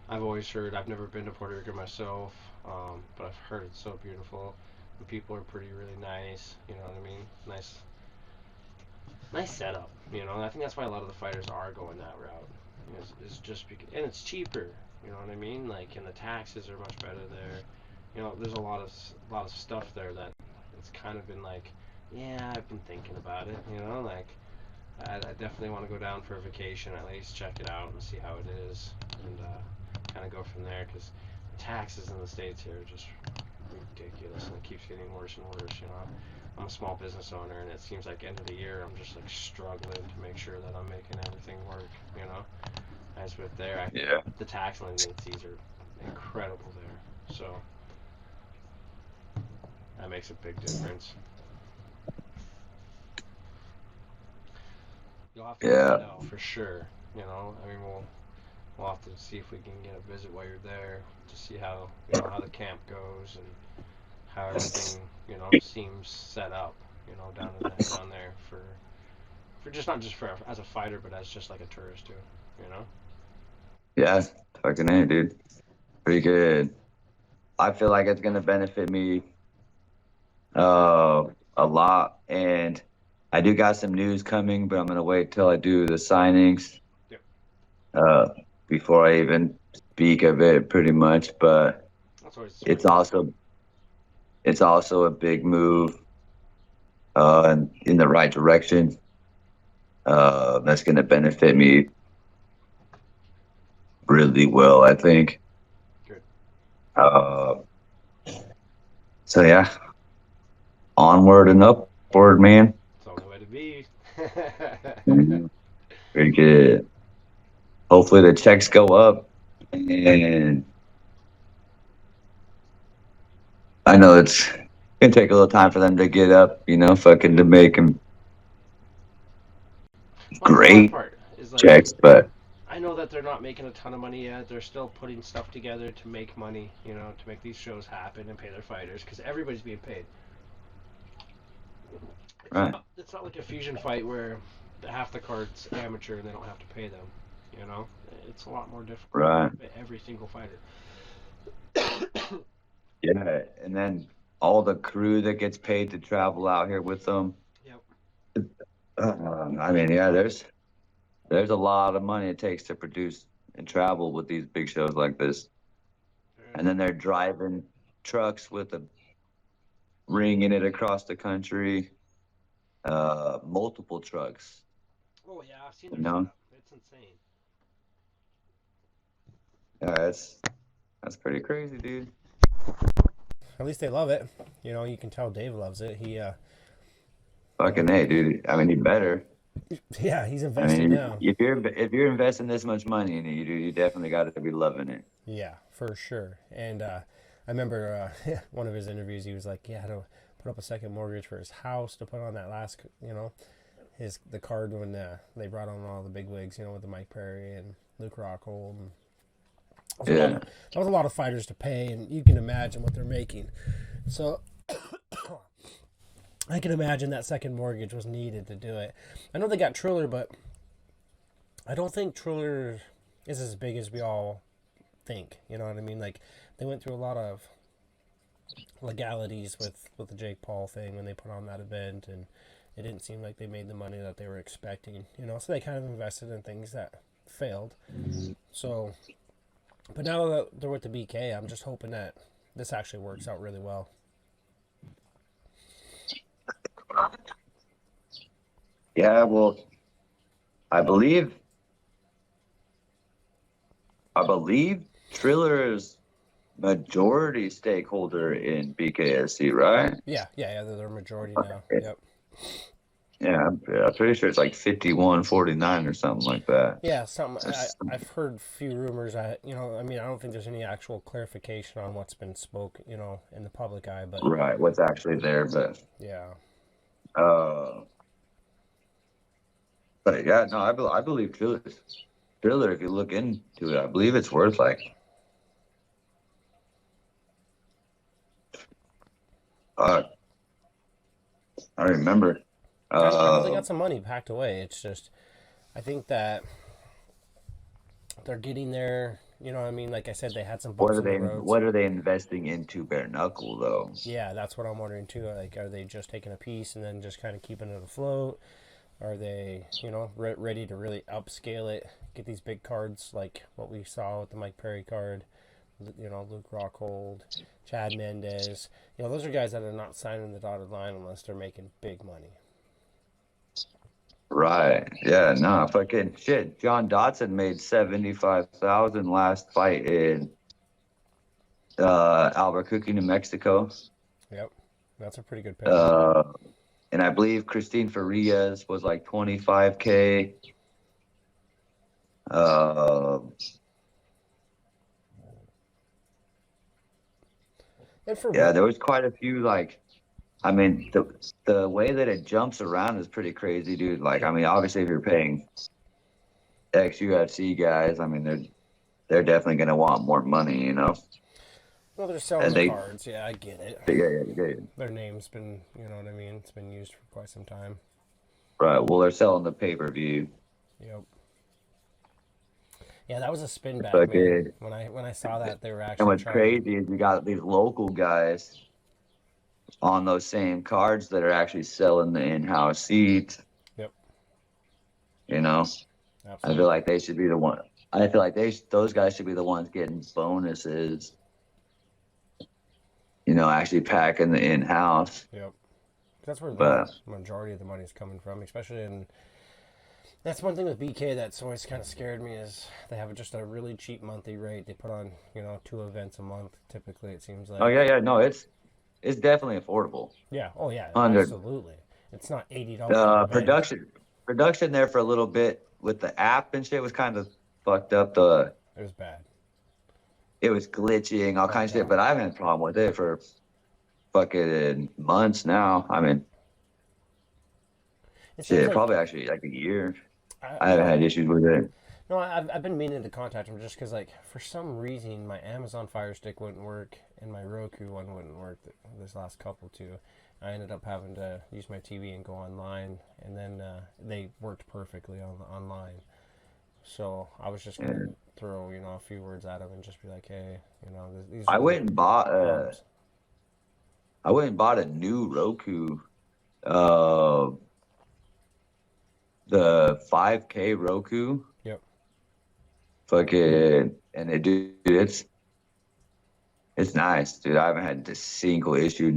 I've always heard. I've never been to Puerto Rico myself, but I've heard it's so beautiful. The people are pretty really nice. You know what I mean? Nice setup. You know, and I think that's why a lot of the fighters are going that route. Is just because, and it's cheaper. You know what I mean? Like, and the taxes are much better there. You know, there's a lot of stuff there that it's kind of been like, yeah, I've been thinking about it. You know, like I definitely want to go down for a vacation at least, check it out and see how it is, and kind of go from there because the taxes in the States here are just ridiculous and it keeps getting worse and worse. You know, I'm a small business owner and it seems like end of the year I'm just like struggling to make sure that I'm making everything work. You know, as with there, Yeah. the tax leniencies are incredible there, so that makes a big difference. You'll have to check Yeah. it out for sure. You know, I mean, we'll have to see if we can get a visit while you're there to see how how the camp goes and how everything seems set up. You know, down there for just not just for as a fighter, but as just like a tourist too. You know. Yeah. Fucking A, dude. Pretty good. I feel like it's gonna benefit me uh a lot, and I do got some news coming, but I'm gonna wait till I do the signings Yep. uh before I even speak of it pretty much. But That's always a it's smart thing to do. also it's also a big move in the right direction. That's gonna benefit me really well, I think. Good. Uh so yeah, onward and upward, man. It's the only way to be. Mhm. Very good. Hopefully the checks go up, and I know it's gonna take a little time for them to get up, fucking to make them Well, that's the hard great part. Is like checks, but I know that they're not making a ton of money yet. They're still putting stuff together to make money, to make these shows happen and pay their fighters because everybody's being paid. right, It's not like a fusion fight where half the card's amateur and they don't have to pay them. You know, it's a lot more difficult right, for every single fighter. yeah, and then all the crew that gets paid to travel out here with them. Yep. I mean, yeah, there's a lot of money it takes to produce and travel with these big shows like this, There and is. then they're driving trucks with a ring in it across the country, multiple trucks, Oh yeah, I've seen you their know. setup. It's insane. Yeah, that's pretty crazy, dude. At least they love it. You can tell Dave loves it. You know, Fucking hey, dude. I mean, you better. yeah, he's I invested mean, now. if you're investing this much money in it, you definitely got to be loving it. Yeah, for sure. And I remember one of his interviews. He was like, "Yeah, I had to put up a second mortgage for his house to put on that last, the card when they brought on all the big wigs, with the Mike Perry and Luke Rockhold. And Yeah, that was a lot of fighters to pay, and you can imagine what they're making. So I can imagine that second mortgage was needed to do it. I know they got Triller, but I don't think Triller is as big as we all think. You know what I mean? Like they went through a lot of legalities with the Jake Paul thing when they put on that event, and it didn't seem like they made the money that they were expecting. So they kind of invested in things that failed. So, but now that they're with the BK, I'm just hoping that this actually works out really well. yeah. Well, I believe I believe Triller is majority stakeholder in BKSC, right? Yeah. They're majority now. Yep. Yeah, I'm pretty sure it's like 51-49 or something like that. Yeah, something That's I've heard a few rumors. I mean, I don't think there's any actual clarification on what's been spoken, in the public eye. But right. What's actually there, but yeah, uh, but yeah, no, I believe Triller. If you look into it, I believe it's worth like uh, I don't remember. I know they Uh, got some money packed away. It's just, I think that they're getting there. You know what I mean? Like I said, they had some bumps in the roads. what are they investing into bare knuckle though? Yeah, that's what I'm wondering too. Like, are they just taking a piece and then just kind of keeping it afloat? Are they, ready to really upscale it? Get these big cards like what we saw with the Mike Perry card. Luke Rockhold, Chad Mendez. Those are guys that are not signing the dotted line unless they're making big money. Right. Yeah, nah, fucking shit. John Dotson made 75,000 last fight in Albuquerque, New Mexico. Yep, that's a pretty good payday. Uh and I believe Christine Farias was like 25K. Uh And for yeah, there was quite a few like I mean the way that it jumps around is pretty crazy, dude. Like I yep. mean, obviously if you're paying ex UFC guys, I mean they're definitely gonna want more money, you know. Well, they're selling And the they cards. Yeah, I get it. yeah. Their name's been, you know what I mean. It's been used for quite some time. Right. Well, they're selling the pay-per-view. Yep. Yeah, that was a spin back, But man. good. When I saw that, they were And actually what's trying. crazy is you got these local guys on those same cards that are actually selling the in-house seats. Yep. You know, I feel Absolutely. like they should be the one. I feel like those guys should be the ones getting bonuses. You know, actually packing the in-house. Yep. That's where the But majority of the money is coming from, especially in. That's one thing with BK that's always kind of scared me is they have just a really cheap monthly rate. They put on 2 events a month. Typically, it seems oh like. yeah, no, it's definitely affordable. Yeah. Oh yeah. 100. Absolutely. It's not $80 an event. Production there for a little bit with the app and shit was kind of fucked up. It was bad. It was glitching, all kinds of shit. But I haven't had a problem with it for fucking months now. I mean, It seems shit, like probably actually like a year. I, I you haven't know had issues with it. No, I've been meaning to contact him just because, like, for some reason, my Amazon Fire Stick wouldn't work and my Roku one wouldn't work. This last couple too, I ended up having to use my TV and go online, and then they worked perfectly online. So I was just gonna Yeah. throw a few words at him and just be like, hey, these I are the went and bought problems. a new Roku, uh, the 5K Roku. Yep. Fucking and it, dude, it's nice, dude. I haven't had a single issue.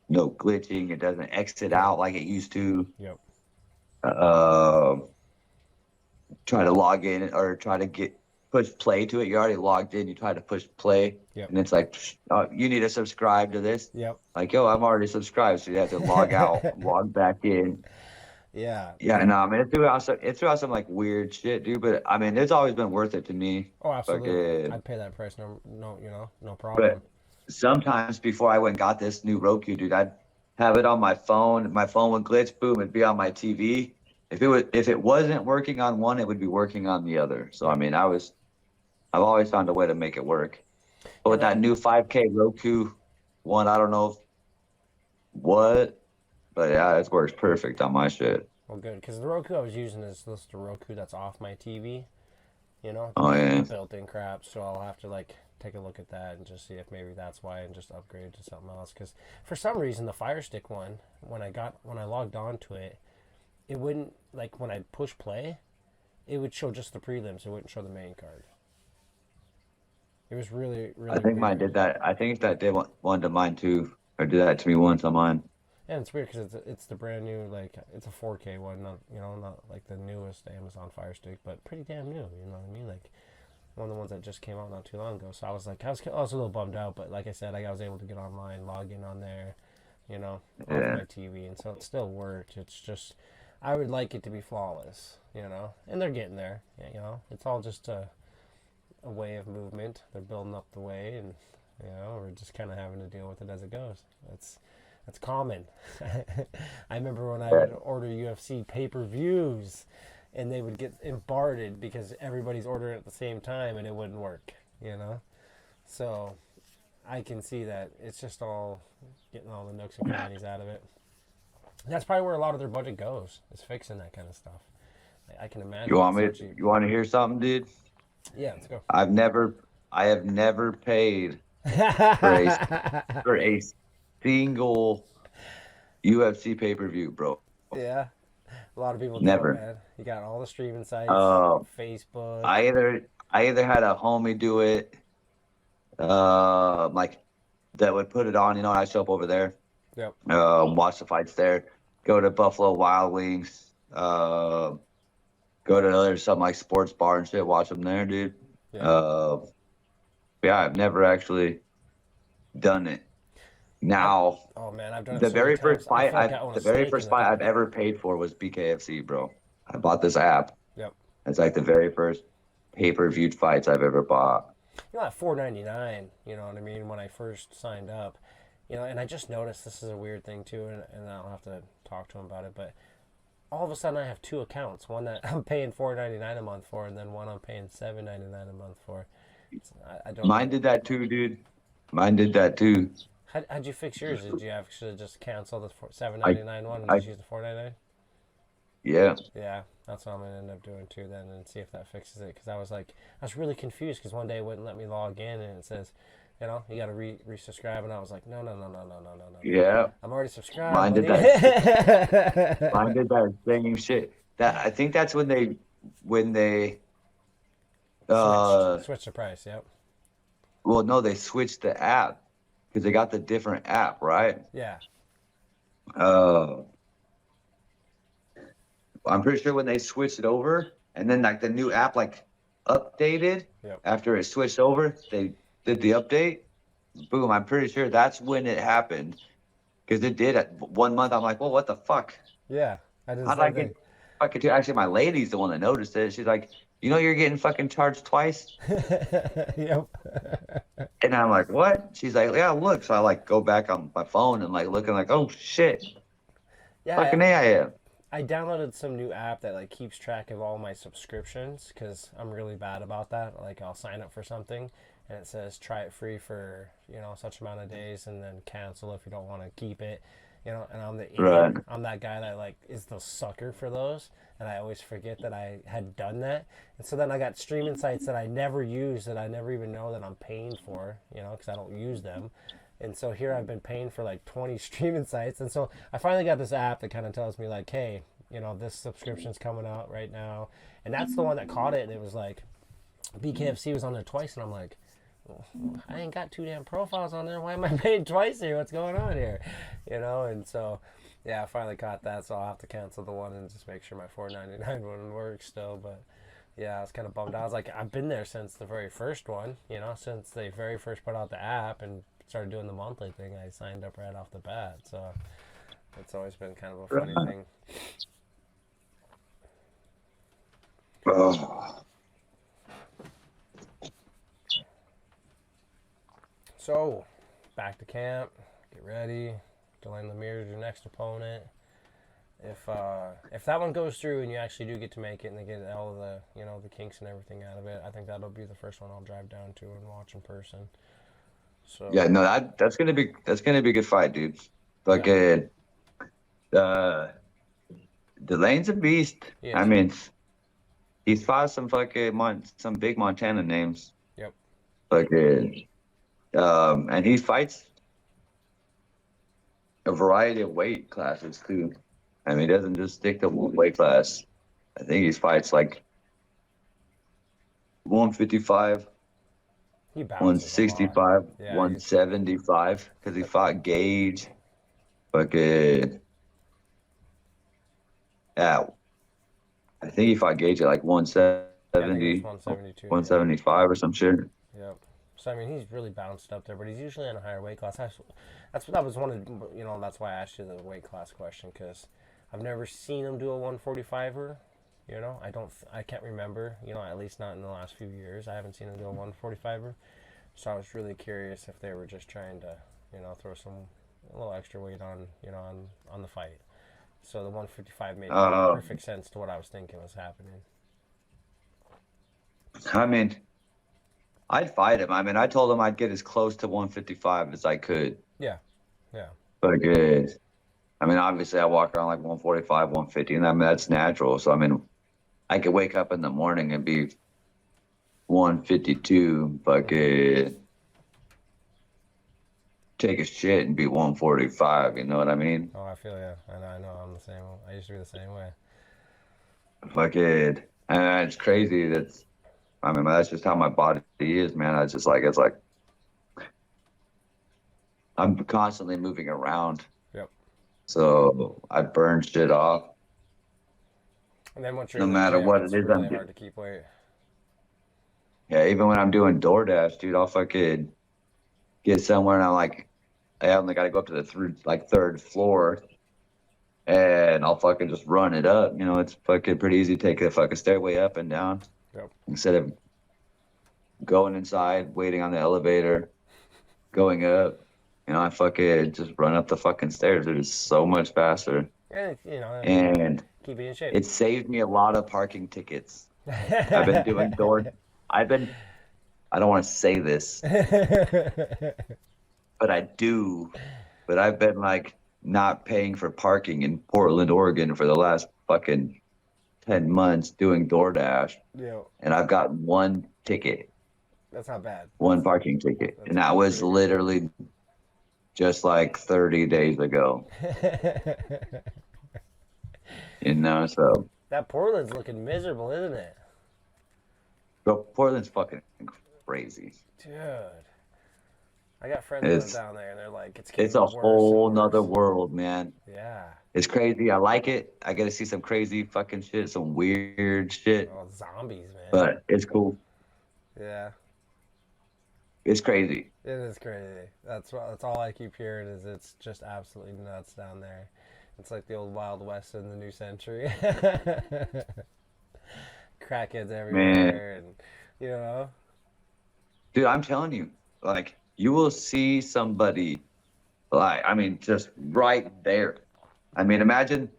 No glitching. It doesn't exit Good. out like it used to. Yep. Uh, try to log in or try to push play to it. You're already logged in. You try to push play, Yep. and it's like, oh, you need to subscribe to this. Yep. Like, yo, I'm already subscribed, so you have to log out, log back in. Yeah. Yeah, no, I mean, it threw out some like weird shit, dude. But I mean, it's always been worth it to me. Oh, absolutely. Fucking, I'd pay that price. No, no, no problem. but sometimes before I went and got this new Roku, dude, I'd have it on my phone. My phone would glitch, boom, it'd be on my TV. If it wasn't working on one, it would be working on the other. So I Yep. mean, I've always found a way to make it work. But Yeah, with that new 5K Roku one, I don't know what, but yeah, it works perfect on my shit. well, good, because the Roku I was using is this the Roku that's off my TV. Oh The yeah, built-in crap. So I'll have to take a look at that and just see if maybe that's why, and just upgrade to something else. Because for some reason the Fire Stick one, when I logged on to it, it wouldn't when I push play, it would show just the prelims. It wouldn't show the main card. It was really I really think mine weird. did that. I think that did one to mine too, or did that to me once on mine. And it's weird because it's the brand new it's a 4K one, not like the newest Amazon Fire Stick, but pretty damn new. You know what I mean? Like one of the ones that just came out not too long ago. So I was a little bummed out, but like I said, I was able to get online, log in on there, off Yeah, my TV, and so it still worked. It's just I would like it to be flawless, and they're getting there. It's all just a way of movement. They're building up the way, and we're just kind of having to deal with it as it goes. That's common. I remember when I yeah. would order UFC pay-per-views and they would get bombarded because everybody's ordering at the same time and it wouldn't work. So I can see that it's just all getting all the nooks and crannies out of it. That's probably where a lot of their budget goes, is fixing that kind of stuff. I can imagine. You want me? It's so cheap. You want to hear something, dude? Yeah, let's go. I have never paid for a for a single UFC pay-per-view, bro. Yeah, a lot of people don't, Never. man. You got all the streaming sites, Uh, Facebook. I either had a homie do it, like that would put it on. I show up over there, Yep. watch the fights there. Go to Buffalo Wild Wings. Go to other something like sports bar and shit. Watch them there, dude. Yeah. Yeah, I've never actually done it. Now, Oh man, I've done it the so very many first times. I fight, feel like I own a the very stake first in the fight I've company. ever paid for was BKFC, bro. I bought this app. Yep. It's like the very first pay-per-viewed fights I've ever bought. At $4.99, you know what I mean, when I first signed up, and I just noticed this is a weird thing too, and I'll have to talk to him about it, but all of a sudden I have two accounts, one that I'm paying $4.99 a month for, and then one I'm paying $7.99 a month for. I don't. Mine did that too, dude. Mine did that too. How'd you fix yours? Did you actually just cancel the $7.99 one and I just use the $4.99? yeah. Yeah, that's what I'm gonna end up doing too then, and see if that fixes it. Because I was really confused because one day it wouldn't let me log in, and it says, you got to resubscribe, and I was like, no. Yeah. I'm already subscribed. Mine did buddy. that. Mine did that same shit. I think that's when they Switch the price. Yep. well, no, they switched the app because they got the different app, right? Yeah. I'm pretty sure when they switched it over and then like the new app like updated Yep. after it switched over, they did the update. Boom, I'm pretty sure that's when it happened. Because it did at 1 month. I'm like, well, what the fuck? Yeah. I did the How'd same I thing. get fucking too? Actually, my lady's the one that noticed it. She's like, you're getting fucking charged twice. Yep. And I'm like, what? She's like, yeah, look. So I like go back on my phone and like looking like, oh shit. Yeah. Fucking A I am. I downloaded some new app that like keeps track of all my subscriptions because I'm really bad about that. Like I'll sign up for something and it says try it free for such amount of days and then cancel if you don't want to keep it. And I'm the idiot. Right. I'm that guy that like is the sucker for those, and I always forget that I had done that. And so then I got streaming sites that I never use, that I never even know that I'm paying for, because I don't use them. And so here I've been paying for like 20 streaming sites. And so I finally got this app that kind of tells me like, hey, this subscription's coming out right now. And that's the one that caught it. And it was like, BKFC was on there twice. And I'm like, I ain't got two damn profiles on there. Why am I paying twice here? What's going on here? And so, yeah, I finally caught that. So I'll have to cancel the one and just make sure my $4.99 one works still. But yeah, I was kind of bummed out. I was like, I've been there since the very first one, since they very first put out the app and started doing the monthly thing. I signed up right off the bat. So it's always been kind of a funny thing. Oh. So, back to camp. Get ready. Delaney Lemire is your next opponent. If that one goes through and you actually do get to make it and they get all of the the kinks and everything out of it, I think that'll be the first one I'll drive down to and watch in person. So Yeah, no, that's gonna be a good fight, dude. Fucking Delane's a beast. Yeah. I mean, he's fought some fucking some big Montana names. Yep. Fucking and he fights a variety of weight classes too. I mean, he doesn't just stick to one weight class. I think he fights like 155, he bounces 165, Yeah, 175, because he fought Gage. Fucking yeah, I think he fought Gage at like 170, 172, 175 or some shit. Yep. So I mean, he's really bounced up there, but he's usually in a higher weight class. That was one of that's why I asked you the weight class question, because I've never seen him do a 145er. I can't remember. At least not in the last few years. I haven't seen him do a 145er. So I was really curious if they were just trying to throw a little extra weight on on the fight. So the 155 made perfect sense to what I was thinking was happening. I mean, I'd fight him. I mean, I told him I'd get as close to 155 as I could. Yeah. Yeah. But I mean, obviously I walk around like 145, 150, and I mean, that's natural. So, I mean, I could wake up in the morning and be 152, fucking take a shit and be 145. You know what I mean? Oh, I feel you. I know. I'm the same. I used to be the same way. Fucking, and it's crazy. I mean, that's just how my body is, man. It's just like, it's like, I'm constantly moving around. Yep. So I burn shit off. And then once you're No in the matter gym, what it's it is really I'm hard to keep weight. Yeah, even when I'm doing DoorDash, dude, I'll fucking get somewhere and I only got to go up to the third floor, and I'll fucking just run it up. You know, it's fucking pretty easy to take the fucking stairway up and down Yep. instead of going inside, waiting on the elevator, going up. You know, I fucking just run up the fucking stairs. It is so much faster, And, you know, and keep you in shape. it saved me a lot of parking tickets. I've been doing door. I don't want to say this, but I do. But I've been like not paying for parking in Portland, Oregon for the last fucking 10 months doing DoorDash. Yeah. And I've got one ticket, That's not bad. one parking ticket. And that was literally just like 30 days ago. You know, so. That Portland's looking miserable, isn't it? Bro, Portland's fucking crazy. Dude. I got friends who live down there, and they're like, it's a whole nother world, man. Yeah. It's crazy. I like it. I get to see some crazy fucking shit, some weird shit. Oh, zombies, man. But it's cool. Yeah. It's crazy. It is crazy. That's all I keep hearing is it's just absolutely nuts down there. It's like the old Wild West in the new century. Crackheads everywhere, and you know. Dude, I'm telling you, like, you will see somebody, like, I mean, just right there. I mean, imagine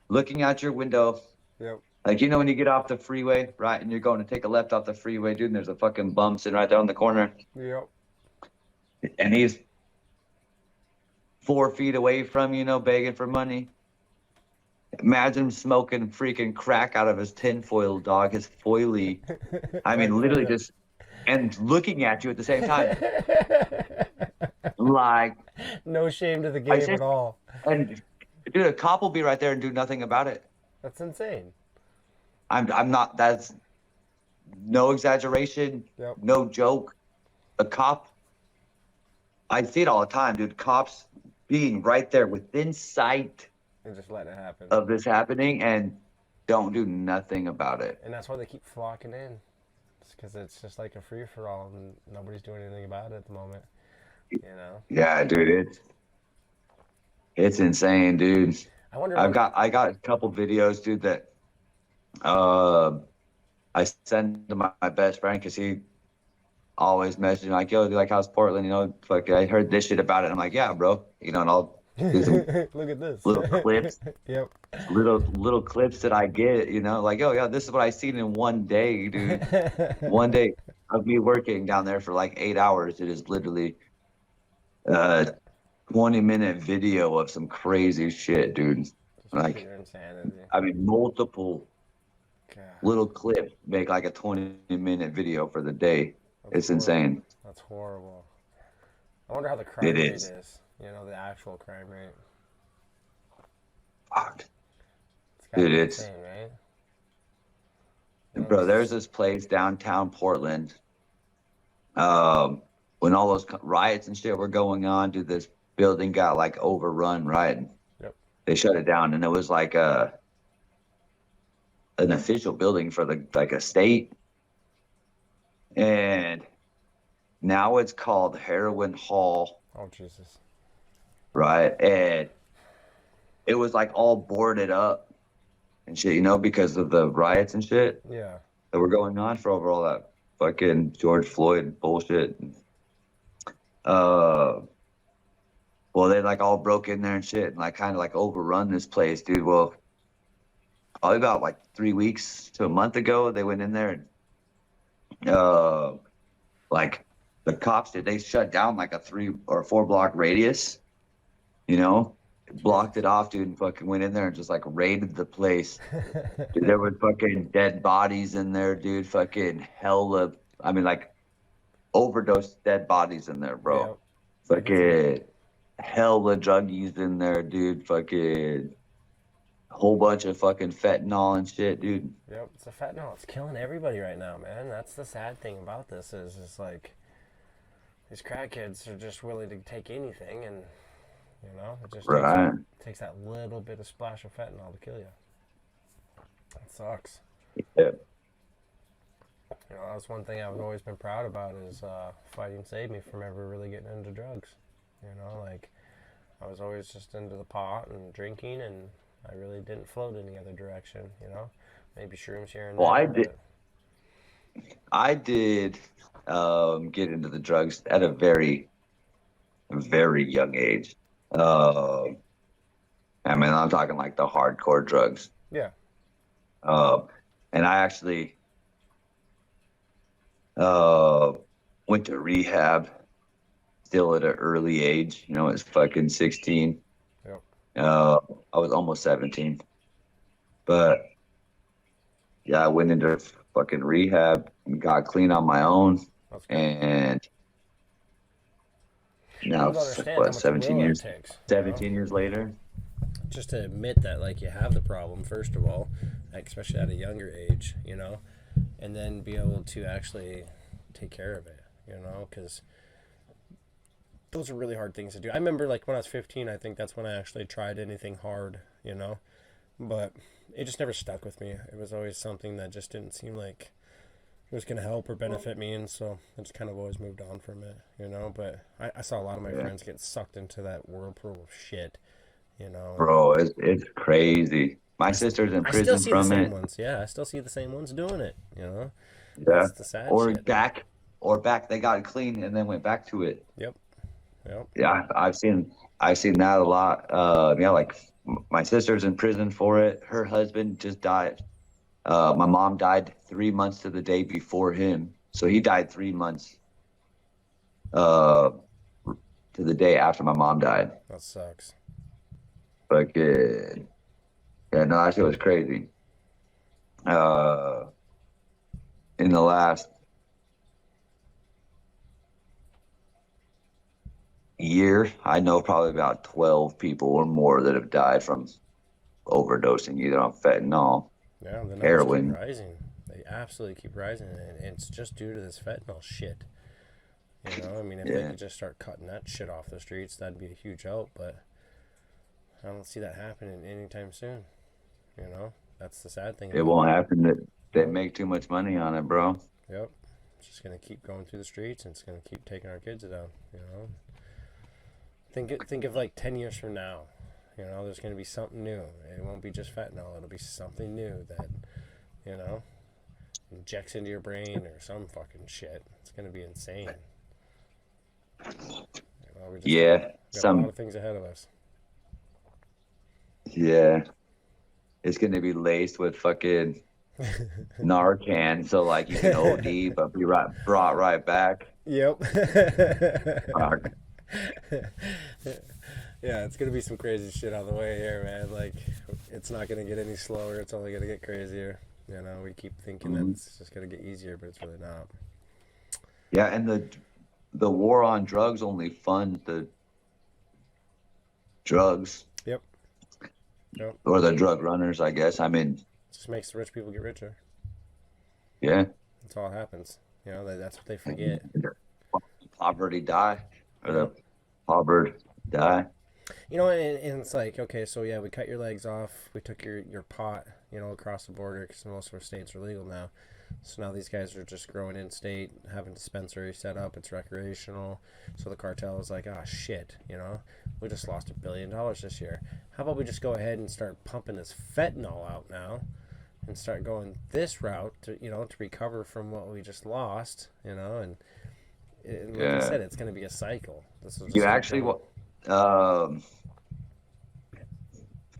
looking out your window. Yep. Like, you know, when you get off the freeway, right, and you're going to take a left off the freeway, dude, and there's a fucking bum sitting right there on the corner. Yep. And he's 4 feet away from you, you know, begging for money. Imagine smoking freaking crack out of his tinfoil, dog, his foily. I mean, literally just, and looking at you at the same time. Like. No shame to the game at all. And, dude, a cop will be right there and do nothing about it. That's insane. I'm not, that's no exaggeration, Yep. No joke. A cop, I see it all the time, dude. Cops being right there within sight And just letting it happen. of this happening and don't do nothing about it. And that's why they keep flocking in. Because it's just like a free-for-all and nobody's doing anything about it at the moment. You know? Yeah, dude, it's insane, dude. I wonder. I got a couple videos, dude, that I send to my best friend because he always messaging like, yo, dude, like, how's Portland? You know, like, I heard this shit about it. I'm like, yeah, bro. You know, and I'll do some look at this little clips. Yep. Little clips that I get, you know, like, oh yeah, this is what I seen in one day, dude. One day of me working down there for like 8 hours. It is literally 20-minute video of some crazy shit, dude. Like, I mean, multiple little clips make like a 20-minute video for the day. It's insane. That's horrible. I wonder how the crime rate is. You know, the actual crime rate. Fuck. Dude, it's insane, right? Bro, there's this place downtown Portland. When all those riots and shit were going on, dude, this building got like overrun, right? Yep. They shut it down, and it was like an official building for a state. And now it's called Heroin Hall. Oh, Jesus. Right? And it was like all boarded up and shit, you know, because of the riots and shit. Yeah. That were going on for over all that fucking George Floyd bullshit. Well, they like all broke in there and shit and like kind of like overrun this place, dude. Well, probably about like 3 weeks to a month ago, they went in there and like the cops they shut down like a 3 or 4 block radius, you know, blocked it off, dude, and fucking went in there and just like raided the place. Dude, there was fucking dead bodies in there, dude. Fucking hella, I mean, like overdose dead bodies in there, bro. Yep. Fucking hella druggies in there, dude. Fucking whole bunch of fucking fentanyl and shit, dude. Yep, it's a fentanyl. It's killing everybody right now, man. That's the sad thing about this is it's like these crackheads are just willing to take anything, and you know, it just Right. takes that little bit of splash of fentanyl to kill you. That sucks. Yeah. You know, that's one thing I've always been proud about is fighting saved me from ever really getting into drugs. You know, like I was always just into the pot and drinking, and I really didn't float any other direction. You know, maybe shrooms here and there. Well, but- I did get into the drugs at a very, very young age. I mean, I'm talking like the hardcore drugs. Yeah. And I actually went to rehab still at an early age. You know, it's fucking 16. Yep. I was almost 17. But yeah, I went into fucking rehab and got clean on my own. That's good. And now People don't it's understand like, how what, much 17 will it years? takes, you know? 17 years later. Just to admit that like you have the problem first of all, like, especially at a younger age, you know, and then be able to actually take care of it, you know, because those are really hard things to do. I remember like when I was 15, I think that's when I actually tried anything hard, you know, but it just never stuck with me. It was always something that just didn't seem like it was going to help or benefit me, and so I just kind of always moved on from it, you know. But I saw a lot of my friends get sucked into that whirlpool of shit, you know. Bro, it's crazy. My sister's in I still prison see the from same it. ones. Yeah, I still see the same ones doing it, you know. Yeah. That's the sad shit. Back, they got clean and then went back to it. Yep. Yeah, I've seen that a lot. Yeah, like my sister's in prison for it. Her husband just died. My mom died 3 months to the day before him, so he died 3 months to the day after my mom died. That sucks. Fucking yeah, no, that shit was crazy. In the last year, I know probably about 12 people or more that have died from overdosing either on fentanyl, Yeah, the numbers heroin. keep rising. They absolutely keep rising, and it's just due to this fentanyl shit. You know, I mean, if they Yeah. could just start cutting that shit off the streets, that'd be a huge help. But I don't see that happening anytime soon. You know, that's the sad thing. It won't happen. That they make too much money on it, bro. Yep. It's just gonna keep going through the streets, and it's gonna keep taking our kids down. You know. Think of like 10 years from now. You know, there's gonna be something new. It won't be just fentanyl. It'll be something new that, you know, injects into your brain or some fucking shit. It's gonna be insane. You know, we got a lot of things ahead of us. Yeah, it's gonna be laced with fucking Narcan, so like you can OD but be brought right back. Yep. Fuck. Yeah, it's gonna be some crazy shit on the way here, man. Like, it's not gonna get any slower. It's only gonna get crazier. You know, we keep thinking that it's just gonna get easier, but it's really not. Yeah, and the war on drugs only funds the drugs. Yep. Or the drug runners, I guess. I mean, It just makes the rich people get richer. yeah. That's all that happens. You know, that's what they forget. Poverty die, or the poverty die. You know, and it's like, okay, so yeah, we cut your legs off. We took your pot, you know, across the border because most of our states are legal now. So now these guys are just growing in state, having dispensaries set up. It's recreational. So the cartel is like, ah, shit, you know, we just lost $1 billion this year. How about we just go ahead and start pumping this fentanyl out now and start going this route to, you know, to recover from what we just lost, you know, and like I said, it's going to be a cycle. This is You actually,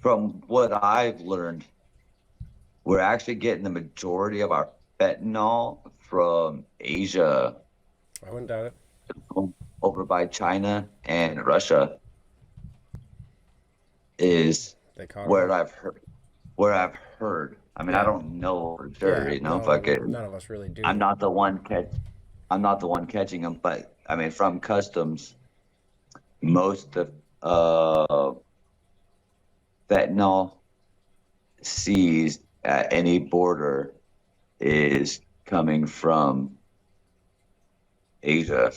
from what I've learned, we're actually getting the majority of our fentanyl from Asia, I wouldn't doubt it. over by China and Russia. is They caught where him. I've heard. I mean, I Yeah. don't know for sure, Yeah, you know, no, fucking. none of us really do. I'm not the one catching them, but I mean, from customs, most of fentanyl seized at any border is coming from Asia.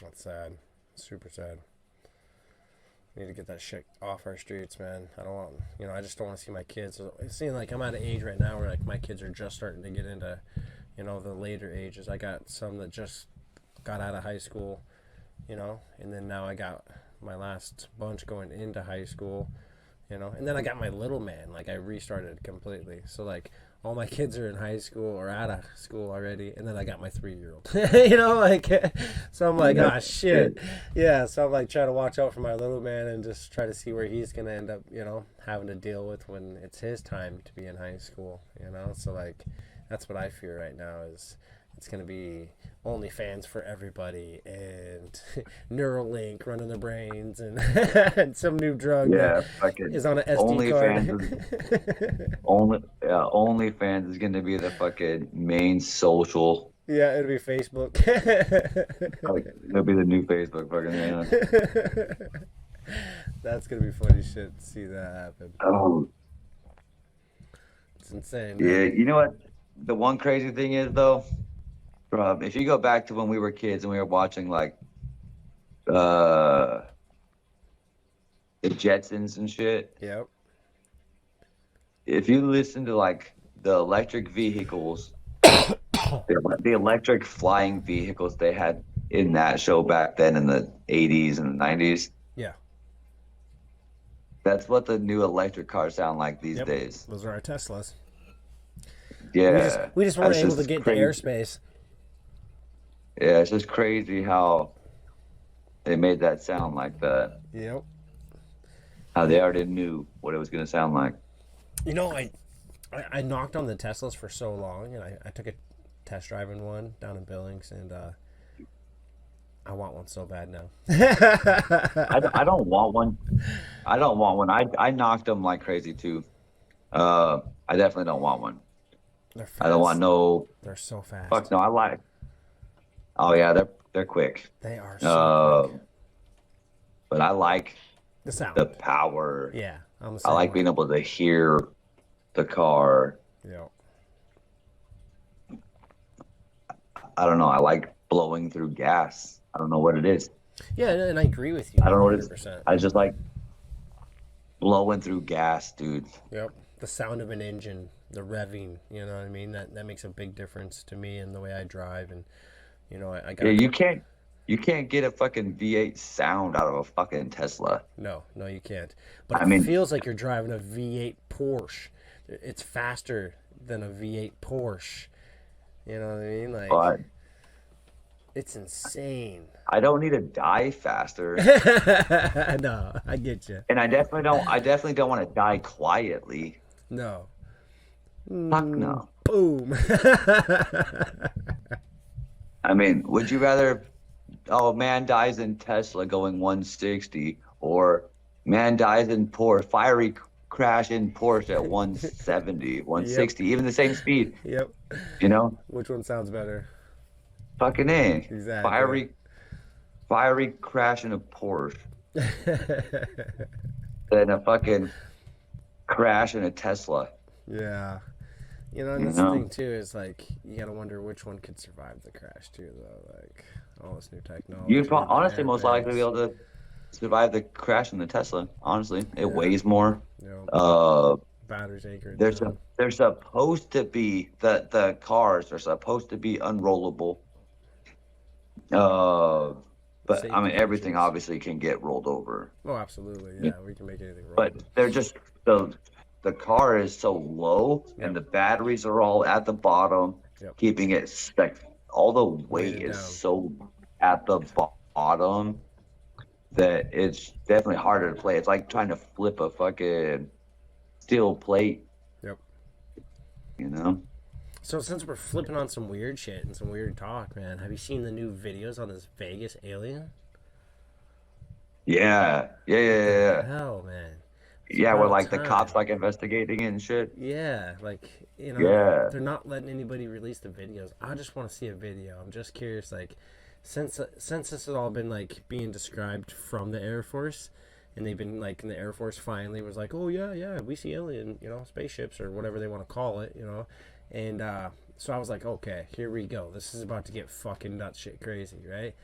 That's sad. Super sad. We need to get that shit off our streets, man. I don't want, I just don't want to see my kids. It seems like I'm at an age right now where like my kids are just starting to get into, the later ages. I got some that just got out of high school, and then now I got my last bunch going into high school, and then I got my little man. Like I restarted completely. So like all my kids are in high school or out of school already, and then I got my 3-year-old. So I'm like, ah, shit. Yeah, so I'm like trying to watch out for my little man and just try to see where he's gonna end up, having to deal with when it's his time to be in high school. So like that's what I fear right now is it's gonna be OnlyFans for everybody and Neuralink running their brains and, and some new drug Yeah, fucking is on an SD card. OnlyFans is gonna be the fucking main social. Yeah, it'll be Facebook. It'll be the new Facebook, fucking yeah. That's gonna be funny shit to see that happen. Oh, it's insane. Yeah, you know what? The one crazy thing is though, if you go back to when we were kids and we were watching like the Jetsons and shit. Yep. If you listen to like the electric vehicles, the electric flying vehicles they had in that show back then in the 80s and the 90s. Yeah. That's what the new electric cars sound like these days. Those are our Teslas. Yeah. We just weren't able to get to airspace. Yeah, it's just crazy how they made that sound like that. Yep. How they already knew what it was going to sound like. I knocked on the Teslas for so long, and I took a test drive in one down in Billings, and I want one so bad now. I don't want one. I don't want one. I knocked them like crazy too. I definitely don't want one. They're fast. I don't want no. They're so fast. Fuck no, I like. Oh yeah, they're quick. They are so quick. But I like the sound, the power. Yeah, I like being able to hear the car. Yeah. I don't know. I like blowing through gas. I don't know what it is. Yeah, and I agree with you. I don't know what it is. 100%. I just like blowing through gas, dude. Yep. The sound of an engine, the revving, you know what I mean? That makes a big difference to me and the way I drive. And, I got. Yeah, you can't get a fucking V8 sound out of a fucking Tesla. No, you can't. But it feels like you're driving a V8 Porsche. It's faster than a V8 Porsche. You know what I mean? Like, but it's insane. I don't need to die faster. No, I get you. And I definitely don't want to die quietly. No. Fuck no. Boom. I mean, would you rather, man dies in Tesla going 160, or man dies in fiery crash in Porsche at 170, 160, even the same speed? Yep. Which one sounds better? Fucking A. Exactly. Fiery crash in a Porsche. Than a fucking crash in a Tesla. Yeah. And that's the thing too, is like you gotta wonder which one could survive the crash too, though. Like all this new technology. You'd honestly most likely be able to survive the crash in the Tesla. Honestly, it weighs more. Batteries anchored. They're supposed to be the cars are supposed to be unrollable. But Safety I mean, everything features. obviously can get rolled over. Oh, absolutely. Yeah, we can make anything roll. But they're just the car is so low, and the batteries are all at the bottom, keeping it like all the weight is so at the bottom that it's definitely harder to play. It's like trying to flip a fucking steel plate. Yep. So since we're flipping on some weird shit and some weird talk, man, have you seen the new videos on this Vegas alien? Yeah. Hell, man. It's Yeah, where about like the cops time. like investigating it and shit. Yeah, like, Yeah. they're not letting anybody release the videos. I just want to see a video. I'm just curious, like, since this has all been like being described from the Air Force, and they've been like, and the Air Force finally was like, oh yeah, we see alien, spaceships or whatever they want to call it, and so I was like, okay, here we go. This is about to get fucking nuts shit crazy, right?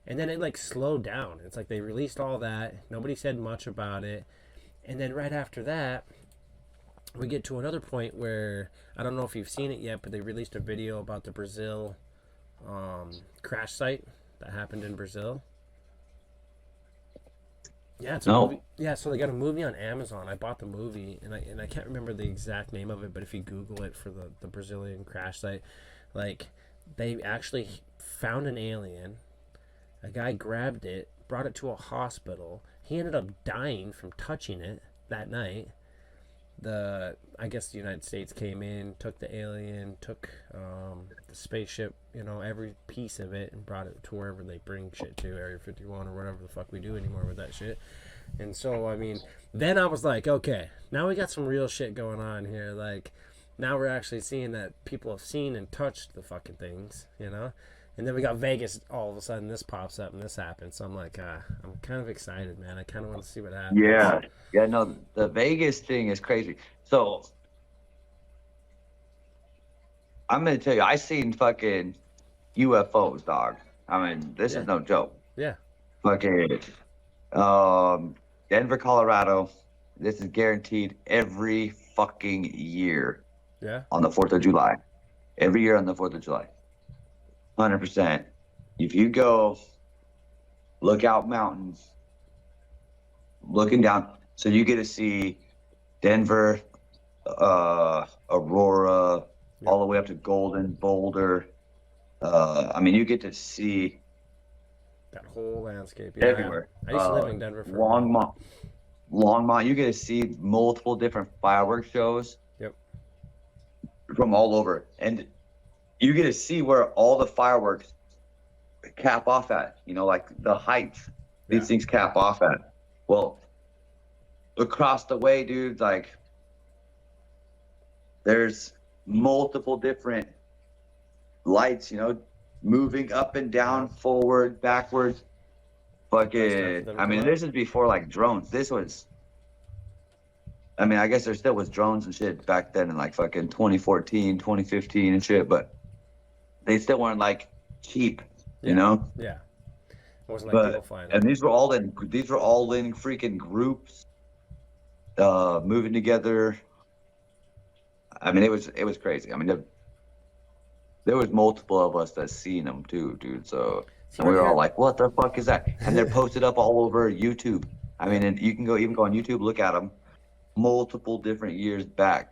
And then it like slowed down. It's like they released all that. Nobody said much about it. And then right after that, we get to another point where I don't know if you've seen it yet, but they released a video about the Brazil crash site that happened in Brazil. Yeah, it's a No. movie. Yeah, so they got a movie on Amazon. I bought the movie, and I can't remember the exact name of it, but if you Google it for the Brazilian crash site, like, they actually found an alien. A guy grabbed it, brought it to a hospital. He ended up dying from touching it that night. I guess the United States came in, took the alien, took the spaceship, every piece of it, and brought it to wherever they bring shit to, Area 51 or whatever the fuck we do anymore with that shit. And so, I mean, then I was like, okay, now we got some real shit going on here. Like, now we're actually seeing that people have seen and touched the fucking things, And then we got Vegas, all of a sudden this pops up and this happens. So I'm like, I'm kind of excited, man. I kind of want to see what happens. Yeah. Yeah, no, the Vegas thing is crazy. So I'm gonna tell you, I seen fucking UFOs, dog. I mean, this is no joke. Yeah. Fucking Denver, Colorado. This is guaranteed every fucking year. Yeah. On the 4th of July. Every year on the 4th of July. 100%. If you go Lookout Mountains, looking down, so you get to see Denver, Aurora, all the way up to Golden, Boulder. I mean, you get to see that whole landscape. Yeah, everywhere. I used to live in Denver for Longmont. You get to see multiple different fireworks shows. Yep. From all over, and you get to see where all the fireworks cap off at. Like the heights these things cap off at. Well, across the way, dude, like there's multiple different lights, moving up and down, forward, backwards. Fucking, I mean, this is before like drones. I guess there still was drones and shit back then in like fucking 2014, 2015 and shit, but they still weren't like cheap, Yeah. It wasn't like people flying. And these were all in freaking groups, moving together. I mean, it was crazy. I mean, there was multiple of us that seen them too, dude. So and we were all like, "What the fuck is that?" And they're posted up all over YouTube. I mean, and you can go on YouTube, look at them, multiple different years back.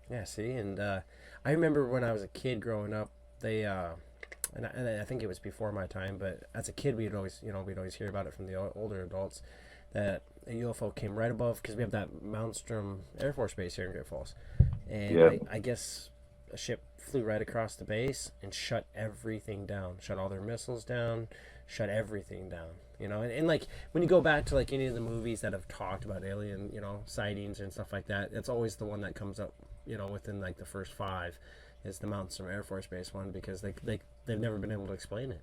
Yeah, see, and I remember when I was a kid growing up, they and I think it was before my time, but as a kid we'd always hear about it from the older adults that a UFO came right above, because we have that Malmstrom Air Force Base here in Great Falls, and I guess a ship flew right across the base and shut everything down, shut all their missiles down, shut everything down, and like when you go back to like any of the movies that have talked about alien sightings and stuff like that, it's always the one that comes up within like the first 5 is the Malmstrom Air Force Base one, because they've never been able to explain it.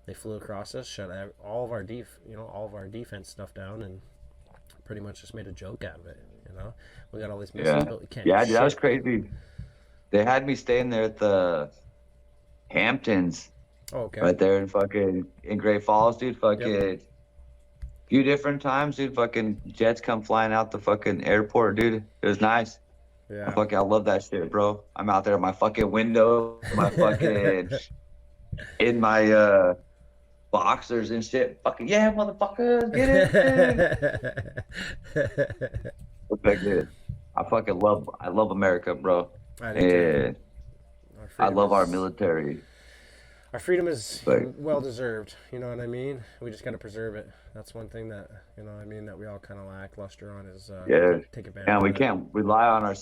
They flew across us, shut all of our defense stuff down, and pretty much just made a joke out of it. We got all these missiles, but we can't. Yeah, dude, that was crazy. They had me staying there at the Hamptons. Oh, okay. Right there in Great Falls, dude. Fucking few different times, dude. Fucking jets come flying out the fucking airport, dude. It was nice. Yeah. I love that shit, bro. I'm out there at my fucking window, my fucking in my boxers and shit. Fucking yeah, motherfucker, get it. Dude. I love America, bro. And I love our military. Our freedom is well deserved. You know what I mean? We just got to preserve it. That's one thing that that we all kind of lack luster on is take advantage. And we can't rely on our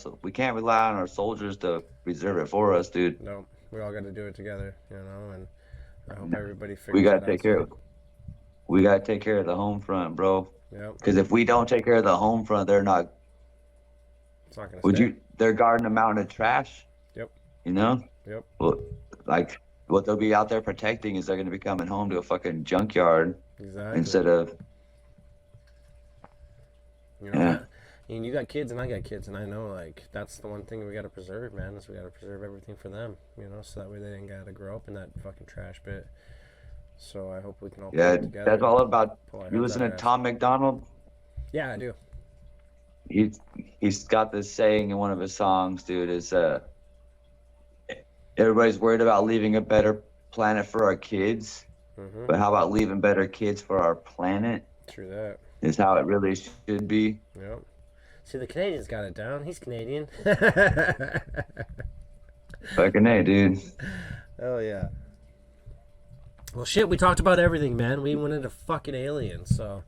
soldiers to preserve it for us, dude. No, we all got to do it together. And I hope everybody figures. We gotta take care of the home front, bro. Yep. Because if we don't take care of the home front, they're not. It's not gonna. Would stay. you? They're guarding a mountain of trash. Yep. You know. Yep. Well, like what they'll be out there protecting is they're going to be coming home to a fucking junkyard Exactly. instead of. You know, Yeah. And you got kids and I got kids, and I know like that's the one thing we got to preserve, man. Is we got to preserve everything for them, you know, so that way they didn't got to grow up in that fucking trash pit. So I hope we can all Yeah, pull it together. that's all about. Pull our You heads listen out to our ass. Tom McDonald? Yeah, I do. He's got this saying in one of his songs, dude. Is everybody's worried about leaving a better planet for our kids, Mm-hmm. but how about leaving better kids for our planet? True that. Is how it really should be. Yep. See, the Canadian's got it down. He's Canadian. Fucking A, dude. Oh yeah. Well, shit, we talked about everything, man. We went into fucking aliens, so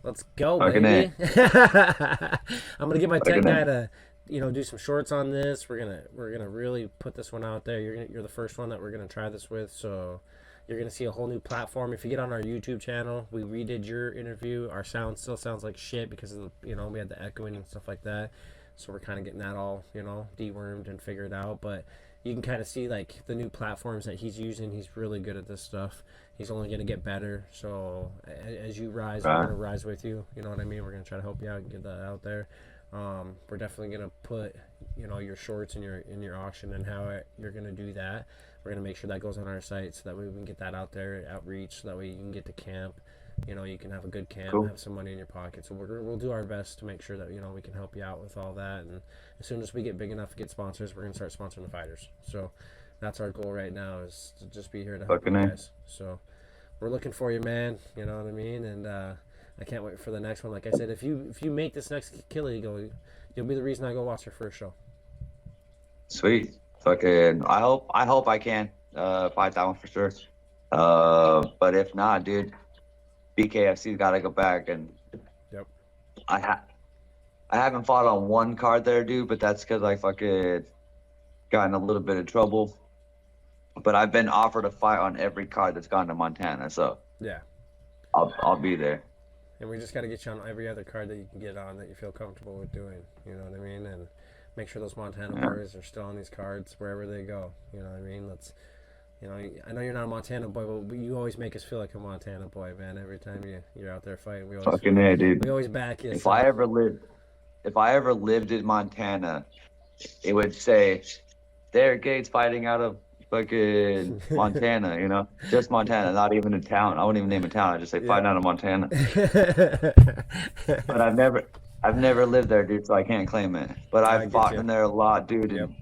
let's go, Fucking baby. I'm gonna get my tech Fucking guy A. to, do some shorts on this. We're gonna really put this one out there. You're the first one that we're gonna try this with, so you're gonna see a whole new platform. If you get on our YouTube channel, we redid your interview. Our sound still sounds like shit because of the, we had the echoing and stuff like that. So we're kind of getting that all, dewormed and figured out, but you can kind of see like the new platforms that he's using. He's really good at this stuff. He's only going to get better. So as you rise, we're going to rise with you. You know what I mean? We're going to try to help you out and get that out there. We're definitely going to put, your shorts in your auction and how you're going to do that. We're going to make sure that goes on our site so that way we can get that out there, outreach, so that way you can get to camp. You can have a good camp, Cool. have some money in your pocket. So we'll do our best to make sure that, we can help you out with all that. And as soon as we get big enough to get sponsors, we're going to start sponsoring the fighters. So that's our goal right now, is to just be here to help you Fucking A. guys. So we're looking for you, man. You know what I mean? And I can't wait for the next one. Like I said, if you make this next Kill Eagle, you'll be the reason I go watch your first show. Sweet. Fucking. I hope I can fight that one for sure. But if not, dude, BKFC's got to go back, and Yep. I haven't fought on one card there, dude, but that's because I fucking got in a little bit of trouble. But I've been offered a fight on every card that's gone to Montana, so Yeah. I'll be there. And we just got to get you on every other card that you can get on that you feel comfortable with doing. You know what I mean? And make sure those Montana boys are still on these cards wherever they go. You know what I mean? I know you're not a Montana boy, but you always make us feel like a Montana boy, man. Every time you're out there fighting, we always Fucking A, dude. we always back you. If I ever lived in Montana, it would say Darrick Gates fighting out of fucking Montana, just Montana, not even a town. I wouldn't even name a town. I just say fighting out of Montana. But I've never lived there, dude, so I can't claim it. But I I've get fought you. in there a lot, dude. Yep. And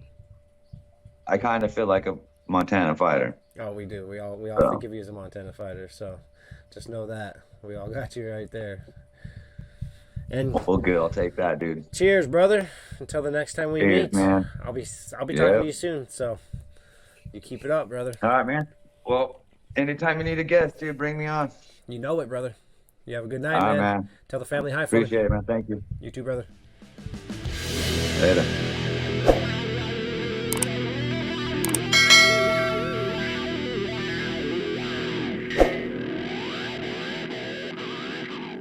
I kind of feel like a Montana fighter. Oh, we do. We all So. think of you as a Montana fighter, so just know that we all got you right there. And Well, good. I'll take that, dude. cheers, brother. Until the next time we Cheers, meet, man. I'll be talking Yep. to you soon. So you keep it up, brother. All right, man. Well, anytime you need a guest, dude, bring me on. You know it, brother. You have a good night, All right, man. man. Tell the family hi for me. Appreciate it, man. Thank you. You too, brother. Later.